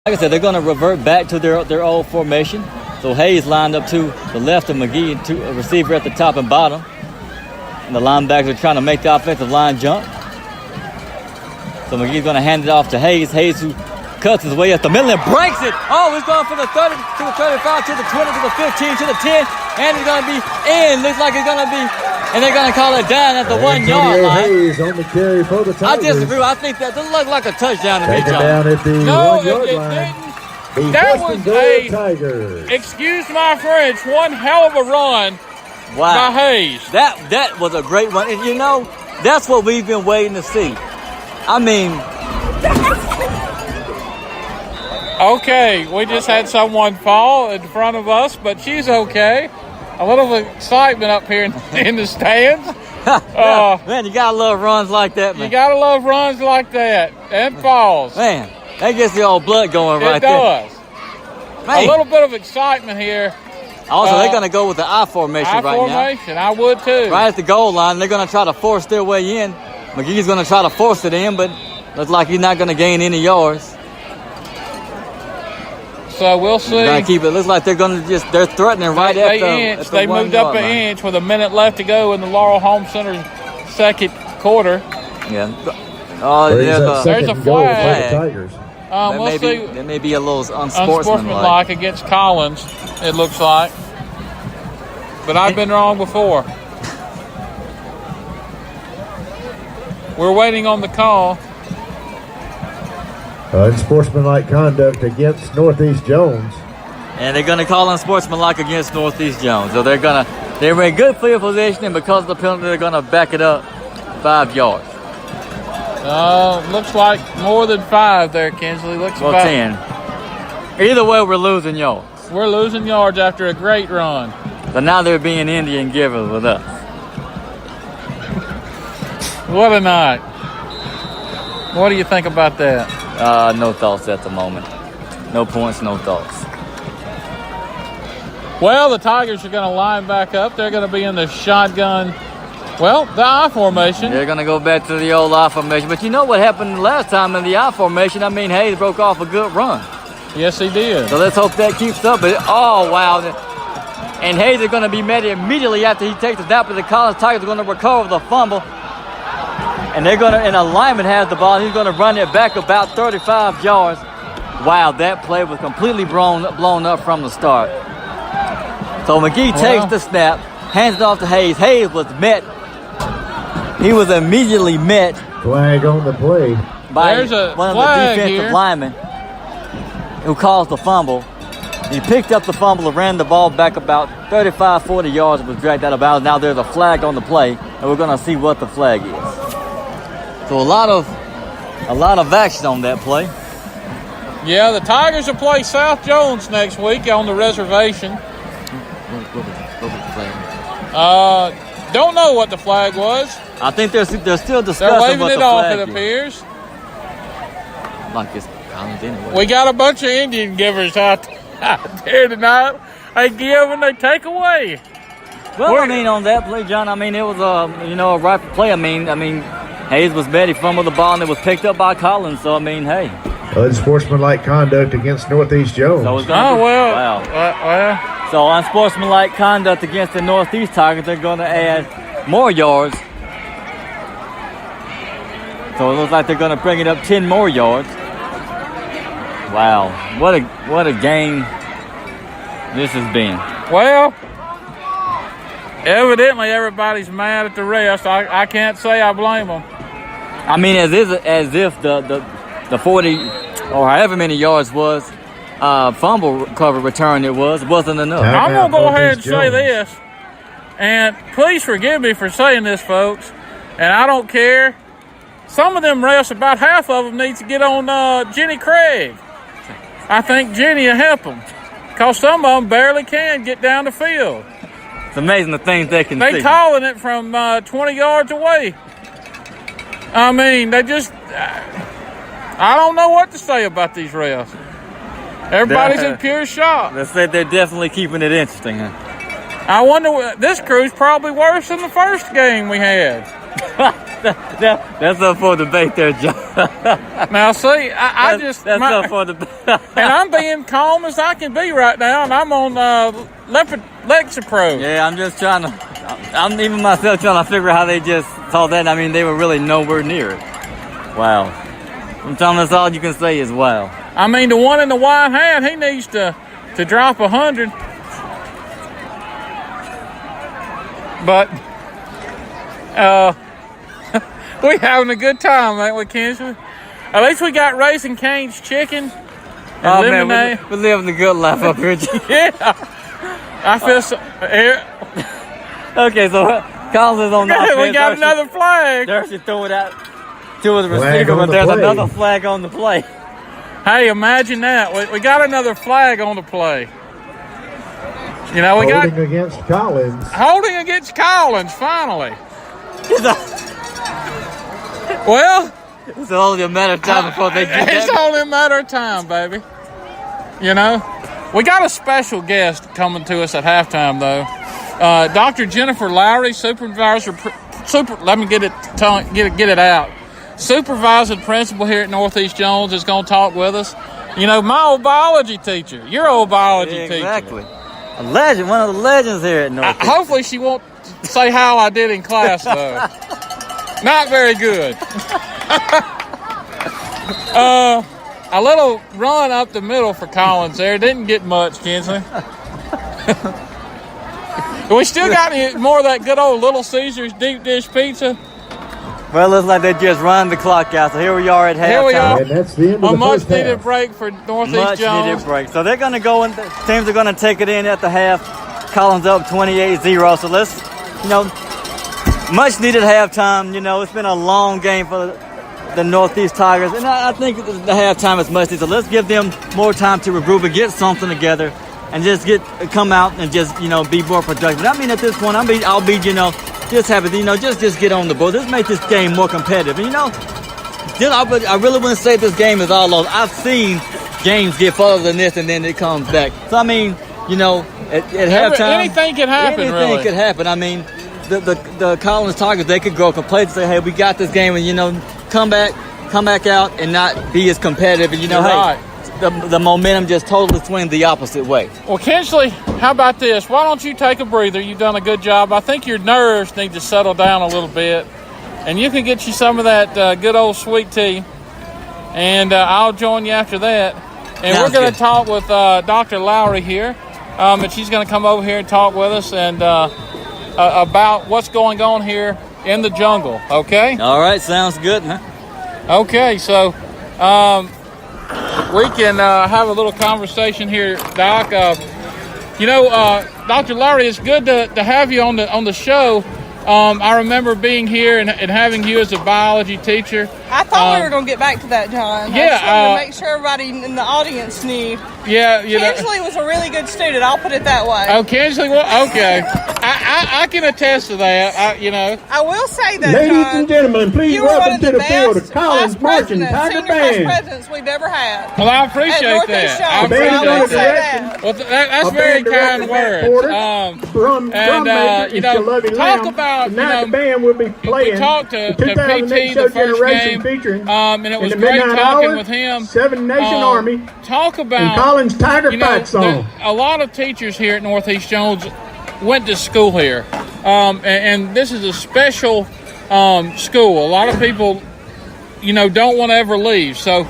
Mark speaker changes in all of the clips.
Speaker 1: Like I said, they're going to revert back to their old formation. So Hayes lined up to the left of McGee, a receiver at the top and bottom. And the linebackers are trying to make the offensive line jump. So McGee's going to hand it off to Hayes. Hayes, who cuts his way up the middle and breaks it. Oh, he's going from the 30 to the 35 to the 20 to the 15 to the 10. And he's going to be in. Looks like he's going to be. And they're going to call it down at the 1 yard line.
Speaker 2: Hayes on the carry for the Tigers.
Speaker 1: I disagree. I think that doesn't look like a touchdown to me, John.
Speaker 2: Down at the 1 yard line.
Speaker 3: Didn't. That was excuse my French, one hell of a run by Hayes.
Speaker 1: That was a great run. And you know, that's what we've been waiting to see. I mean,
Speaker 3: okay, we just had someone fall in front of us, but she's okay. A little excitement up here in the stands.
Speaker 1: Man, you gotta love runs like that, man.
Speaker 3: You gotta love runs like that and falls.
Speaker 1: Man, that gets the old blood going right there.
Speaker 3: It does. Man. A little bit of excitement here.
Speaker 1: Also, they're going to go with the I formation right now.
Speaker 3: I formation, I would too.
Speaker 1: Right at the goal line, they're going to try to force their way in. McGee's going to try to force it in, but looks like he's not going to gain any yards.
Speaker 3: So we'll see.
Speaker 1: Gotta keep it. Looks like they're going to they're threatening right at the
Speaker 3: They moved up an inch with a minute left to go in the Laurel Home Center's second quarter.
Speaker 1: Yeah. Oh,
Speaker 3: there's a flag.
Speaker 2: Tigers.
Speaker 3: We'll see.
Speaker 1: There may be a little unsportsmanlike
Speaker 3: against Collins, it looks like. But I've been wrong before. We're waiting on the call.
Speaker 2: Unsportsmanlike conduct against Northeast Jones.
Speaker 1: And they're going to call unsportsmanlike against Northeast Jones. So they're in good field position, and because of the penalty, they're going to back it up 5 yards.
Speaker 3: Looks like more than 5 there, Kinsley. Looks about
Speaker 1: 10. Either way, we're losing yards.
Speaker 3: We're losing yards after a great run.
Speaker 1: But now they're being Indian givers with us.
Speaker 3: What a night. What do you think about that?
Speaker 1: No thoughts at the moment. No points, no thoughts.
Speaker 3: Well, the Tigers are going to line back up. They're going to be in the shotgun. Well, the I formation.
Speaker 1: They're going to go back to the old I formation. But you know what happened last time in the I formation? I mean, Hayes broke off a good run.
Speaker 3: Yes, he did.
Speaker 1: So let's hope that keeps up. But oh, wow. And Hayes is going to be met immediately after he takes the snap. But the Collins Tigers are going to recover the fumble. And they're going to, and alignment has the ball. He's going to run it back about 35 yards. Wow, that play was completely blown up from the start. So McGee takes the snap, hands it off to Hayes. Hayes was met. He was immediately met.
Speaker 2: Flag on the play.
Speaker 1: By one of the defensive linemen who caused the fumble. He picked up the fumble and ran the ball back about 35, 40 yards and was dragged out of bounds. Now there's a flag on the play, and we're going to see what the flag is. So a lot of action on that play.
Speaker 3: Yeah, the Tigers will play South Jones next week on the reservation.
Speaker 1: What was the flag?
Speaker 3: Don't know what the flag was.
Speaker 1: I think they're still discussing
Speaker 3: They're waving
Speaker 1: what
Speaker 3: it
Speaker 1: the
Speaker 3: off,
Speaker 1: flag
Speaker 3: it appears.
Speaker 1: Like it's Collins anyway.
Speaker 3: We got a bunch of Indian givers out there tonight. They give and they take away.
Speaker 1: Well, I mean, on that play, John, I mean, it was a right play. I mean, Hayes was bad. He fumbled the ball and it was picked up by Collins. So I mean, hey.
Speaker 2: Unsportsmanlike conduct against Northeast Jones.
Speaker 1: So So unsportsmanlike conduct against the Northeast Tigers. They're going to add more yards. So it looks like they're going to bring it up 10 more yards. Wow, what a game this has been.
Speaker 3: Well, evidently everybody's mad at the refs. I can't say I blame them.
Speaker 1: I mean, as if the 40 or however many yards was fumble recovery return it wasn't enough.
Speaker 3: I'm going to go ahead and say this, and please forgive me for saying this, folks, and I don't care. Some of them refs, about half of them, needs to get on Jenny Craig. I think Jenny will help them, because some of them barely can get down the field.
Speaker 1: It's amazing the things they can see.
Speaker 3: They calling it from 20 yards away. I mean, they just... I don't know what to say about these refs. Everybody's in pure shock.
Speaker 1: They said they're definitely keeping it interesting, huh?
Speaker 3: I wonder, this crew's probably worse than the first game we had.
Speaker 1: That's up for debate there, John.
Speaker 3: Now, see, that's
Speaker 1: up for debate.
Speaker 3: And I'm being calm as I can be right now, and I'm on Lexapro.
Speaker 1: Yeah, I'm just trying to. I'm even myself trying to figure out how they just saw that. I mean, they were really nowhere near it. Wow. Sometimes that's all you can say is wow.
Speaker 3: I mean, the one in the white hat, he needs to drop 100. But we having a good time, ain't we, Kinsley? At least we got Raising Cane's chicken and lemonade.
Speaker 1: Man, we're living the good life up here.
Speaker 3: Yeah. I feel so.
Speaker 1: Okay, so Collins is on the offense.
Speaker 3: We got another flag.
Speaker 1: There she throw it out to the receiver, but there's another flag on the play.
Speaker 3: Hey, imagine that. We got another flag on the play. You know,
Speaker 2: holding against Collins.
Speaker 3: Holding against Collins, finally. Well,
Speaker 1: it's only a matter of time before they get
Speaker 3: It's only a matter of time, baby. You know, we got a special guest coming to us at halftime, though. Dr. Jennifer Lowry, let me get it out. Supervising principal here at Northeast Jones is going to talk with us. You know, my old biology teacher, your old biology teacher.
Speaker 1: Exactly. A legend, one of the legends here at Northeast.
Speaker 3: Hopefully she won't say how I did in class, though. Not very good. A little run up the middle for Collins there. Didn't get much, Kinsley. We still got any more of that good old Little Caesars deep dish pizza?
Speaker 1: Well, it looks like they just run the clock out. So here we are at halftime.
Speaker 3: Here we are.
Speaker 2: And that's the end of
Speaker 3: a
Speaker 2: the first
Speaker 3: much-needed
Speaker 2: half.
Speaker 3: break for Northeast
Speaker 1: Much
Speaker 3: Jones.
Speaker 1: needed break. So they're going to go in. Teams are going to take it in at the half. Collins up 28-0. So let's, much needed halftime. It's been a long game for the Northeast Tigers. And I think the halftime is much needed. So let's give them more time to regroup and get something together and just come out and just, be more productive. I mean, at this point, I'll be, just have it, just get on the board. Let's make this game more competitive. And, I really wouldn't say this game is all over. I've seen games get further than this and then it comes back. So, I mean, at halftime.
Speaker 3: Anything can happen,
Speaker 1: Anything could happen. I mean, the Collins Tigers, they could go complacent and say, hey, we got this game and, come back out and not be as competitive. And,
Speaker 3: right.
Speaker 1: The momentum just totally swings the opposite way.
Speaker 3: Well, Kinsley, how about this? Why don't you take a breather? You've done a good job. I think your nerves need to settle down a little bit. And you can get you some of that good old sweet tea. And I'll join you after that. And we're going to talk with Dr. Lowry here. And she's going to come over here and talk with us and about what's going on here in the jungle. Okay?
Speaker 1: All right. Sounds good, huh?
Speaker 3: Okay. So we can have a little conversation here, Doc. Dr. Lowry, it's good to have you on the show. I remember being here and having you as a biology teacher.
Speaker 4: I thought we were going to get back to that, John.
Speaker 3: Yeah.
Speaker 4: I just wanted to make sure everybody in the audience knew.
Speaker 3: Yeah.
Speaker 4: Kinsley was a really good student. I'll put it that way.
Speaker 3: Oh, Kinsley? Well, okay. I can attest to that.
Speaker 4: I will say that,
Speaker 2: Ladies
Speaker 4: John,
Speaker 2: and gentlemen, please
Speaker 4: you were one
Speaker 2: welcome
Speaker 4: of
Speaker 2: to
Speaker 4: the
Speaker 2: the field of
Speaker 4: best
Speaker 2: Collins
Speaker 4: vice
Speaker 2: Marching
Speaker 4: presidents,
Speaker 2: Tiger
Speaker 4: senior vice
Speaker 2: Band.
Speaker 4: presidents we've ever had.
Speaker 3: Well, I appreciate
Speaker 4: Northeast
Speaker 3: that. I
Speaker 4: Jones.
Speaker 2: band
Speaker 3: appreciate
Speaker 2: is
Speaker 4: I will
Speaker 2: under
Speaker 4: say
Speaker 2: direction
Speaker 4: that.
Speaker 3: Well, that's
Speaker 2: A
Speaker 3: very
Speaker 2: band directed
Speaker 3: kind
Speaker 2: by Matt
Speaker 3: words.
Speaker 2: Porter. Drum major is Lovey
Speaker 3: talk
Speaker 2: Lamb.
Speaker 3: about,
Speaker 2: Tonight the band will be playing
Speaker 3: we talked to
Speaker 2: the 2008
Speaker 3: PT
Speaker 2: show
Speaker 3: the first
Speaker 2: Generation
Speaker 3: game,
Speaker 2: featuring
Speaker 3: and it was
Speaker 2: in the
Speaker 3: great
Speaker 2: Midnight
Speaker 3: talking
Speaker 2: Hour,
Speaker 3: with him.
Speaker 2: Seven Nation Army,
Speaker 3: Talk about
Speaker 2: and Collins Tiger Fight Song.
Speaker 3: A lot of teachers here at Northeast Jones went to school here, and this is a special school. A lot of people, don't want to ever leave. So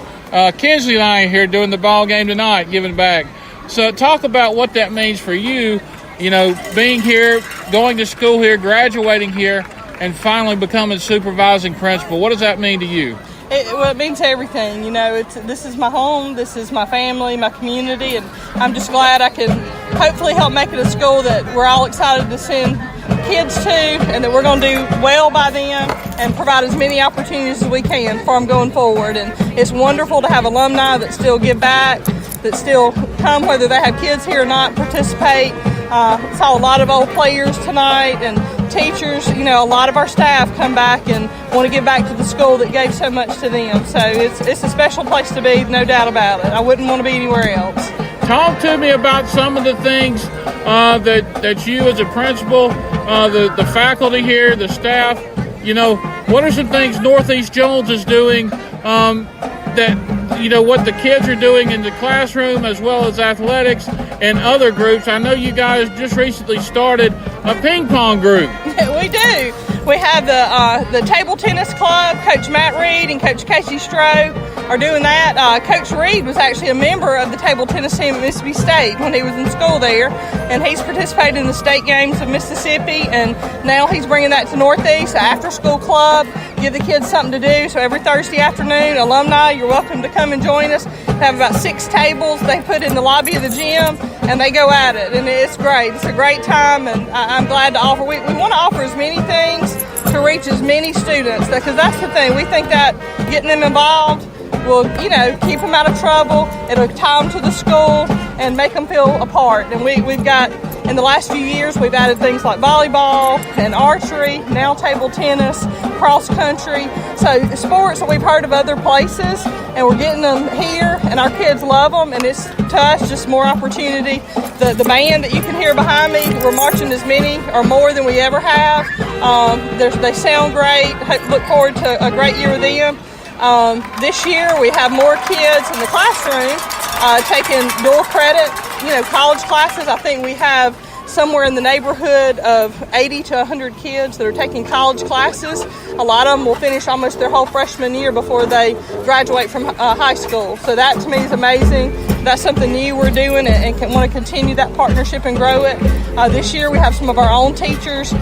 Speaker 3: Kinsley and I are here doing the ball game tonight, giving back. So talk about what that means for you, being here, going to school here, graduating here, and finally becoming supervising principal. What does that mean to you?
Speaker 4: It means everything. This is my home, this is my family, my community, and I'm just glad I can hopefully help make it a school that we're all excited to send kids to, and that we're going to do well by them and provide as many opportunities as we can for them going forward. And it's wonderful to have alumni that still give back, that still come, whether they have kids here or not, participate. Saw a lot of old players tonight and teachers. A lot of our staff come back and want to give back to the school that gave so much to them. So it's a special place to be, no doubt about it. I wouldn't want to be anywhere else.
Speaker 3: Talk to me about some of the things that you as a principal, the faculty here, the staff, what are some things Northeast Jones is doing that, what the kids are doing in the classroom as well as athletics and other groups? I know you guys just recently started a ping pong group.
Speaker 4: We do. We have the table tennis club. Coach Matt Reed and Coach Casey Stroh are doing that. Coach Reed was actually a member of the table tennis team at Mississippi State when he was in school there, and he's participated in the state games of Mississippi, and now he's bringing that to Northeast, the after-school club, give the kids something to do. So every Thursday afternoon, alumni, you're welcome to come and join us. We have about 6 tables they put in the lobby of the gym, and they go at it, and it's great. It's a great time, and I'm glad to offer. We want to offer as many things to reach as many students, because that's the thing. We think that getting them involved will, keep them out of trouble. It'll tie them to the school and make them feel a part. And we've got, in the last few years, we've added things like volleyball and archery, now table tennis, cross country. So sports that we've heard of other places, and we're getting them here, and our kids love them, and it's, to us, just more opportunity. The band that you can hear behind me, we're marching as many or more than we ever have. They sound great. Look forward to a great year with them. This year we have more kids in the classroom taking dual credit, college classes. I think we have somewhere in the neighborhood of 80 to 100 kids that are taking college classes. A lot of them will finish almost their whole freshman year before they graduate from high school. So that to me is amazing. That's something new we're doing, and want to continue that partnership and grow it. This year we have some of our own teachers who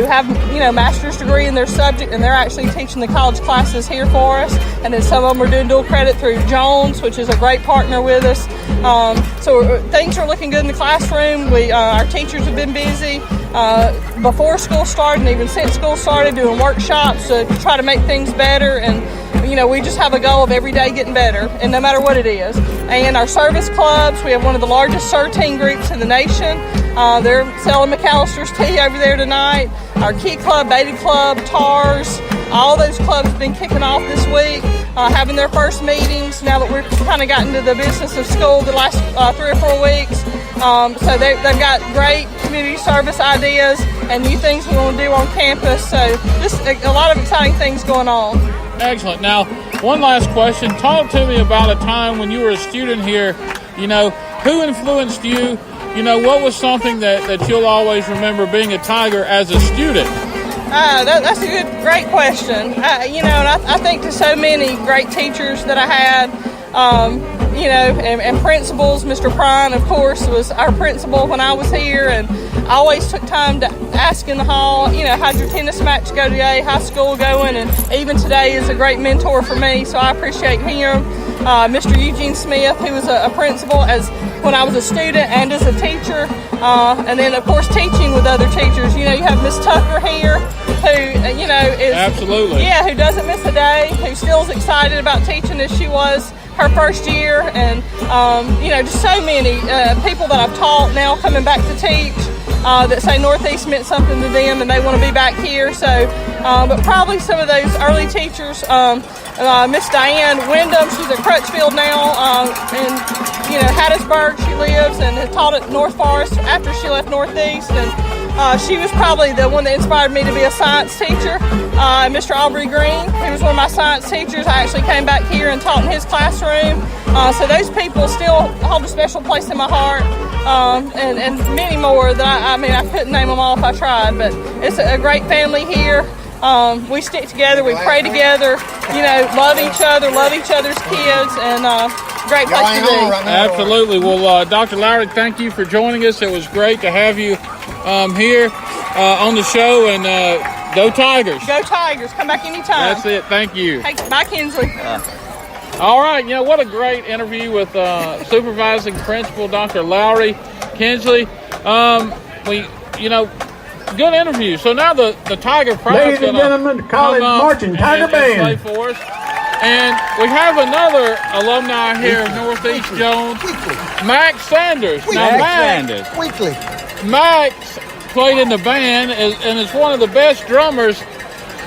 Speaker 4: have master's degree in their subject, and they're actually teaching the college classes here for us. And then some of them are doing dual credit through Jones, which is a great partner with us. So things are looking good in the classroom. Our teachers have been busy before school started, and even since school started, doing workshops to try to make things better. And we just have a goal of every day getting better, and no matter what it is. And our service clubs, we have one of the largest CERT groups in the nation. They're selling McAllister's tea over there tonight. Our Key Club, Beta Club, TARS, all those clubs have been kicking off this week, having their first meetings now that we've kind of gotten to the business of school the last 3 or 4 weeks. So they've got great community service ideas and new things we want to do on campus. So just a lot of exciting things going on.
Speaker 3: Excellent. Now, one last question. Talk to me about a time when you were a student here. Who influenced you? What was something that you'll always remember being a Tiger as a student?
Speaker 4: That's a great question. And I think to so many great teachers that I had, and principals. Mr. Prine, of course, was our principal when I was here, and I always took time to ask in the hall, how'd your tennis match go today? How's school going? And even today is a great mentor for me, so I appreciate him. Mr. Eugene Smith, who was a principal when I was a student and as a teacher, and then of course teaching with other teachers. You have Miss Tucker here, who is
Speaker 3: absolutely,
Speaker 4: who doesn't miss a day, who still is excited about teaching as she was her first year, and just so many people that I've taught now coming back to teach that say Northeast meant something to them and they want to be back here. So, but probably some of those early teachers. Miss Diane Wyndham, she's at Crutchfield now, in Hattiesburg she lives, and had taught at North Forest after she left Northeast, and she was probably the one that inspired me to be a science teacher. Mr. Aubrey Green, he was one of my science teachers. I actually came back here and taught in his classroom. So those people still hold a special place in my heart, and many more that I couldn't name them all if I tried, but it's a great family here. We stick together, we pray together, love each other, love each other's kids, and great place to be.
Speaker 3: Absolutely. Well, Dr. Lowry, thank you for joining us. It was great to have you here on the show, and go Tigers.
Speaker 4: Go Tigers. Come back anytime.
Speaker 3: That's it. Thank you.
Speaker 4: Hey, bye, Kinsley.
Speaker 3: All right. What a great interview with supervising principal Dr. Lowry Kinsley. Good interview. So now the Tiger Pride's
Speaker 2: Ladies and gentlemen, College Marching Tiger Band.
Speaker 3: Play for us. And we have another alumni here of Northeast Jones, Max Sanders. Max played in the band and is one of the best drummers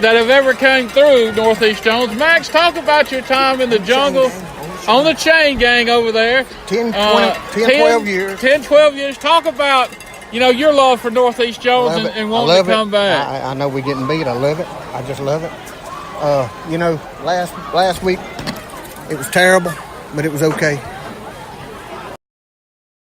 Speaker 3: that have ever came through Northeast Jones. Max, talk about your time in the jungle on the chain gang over there.
Speaker 5: 12 years.
Speaker 3: 10, 12 years. Talk about your love for Northeast Jones and wanting to come back.
Speaker 5: I know we're getting beat. I love it. I just love it. Last week it was terrible, but it was okay.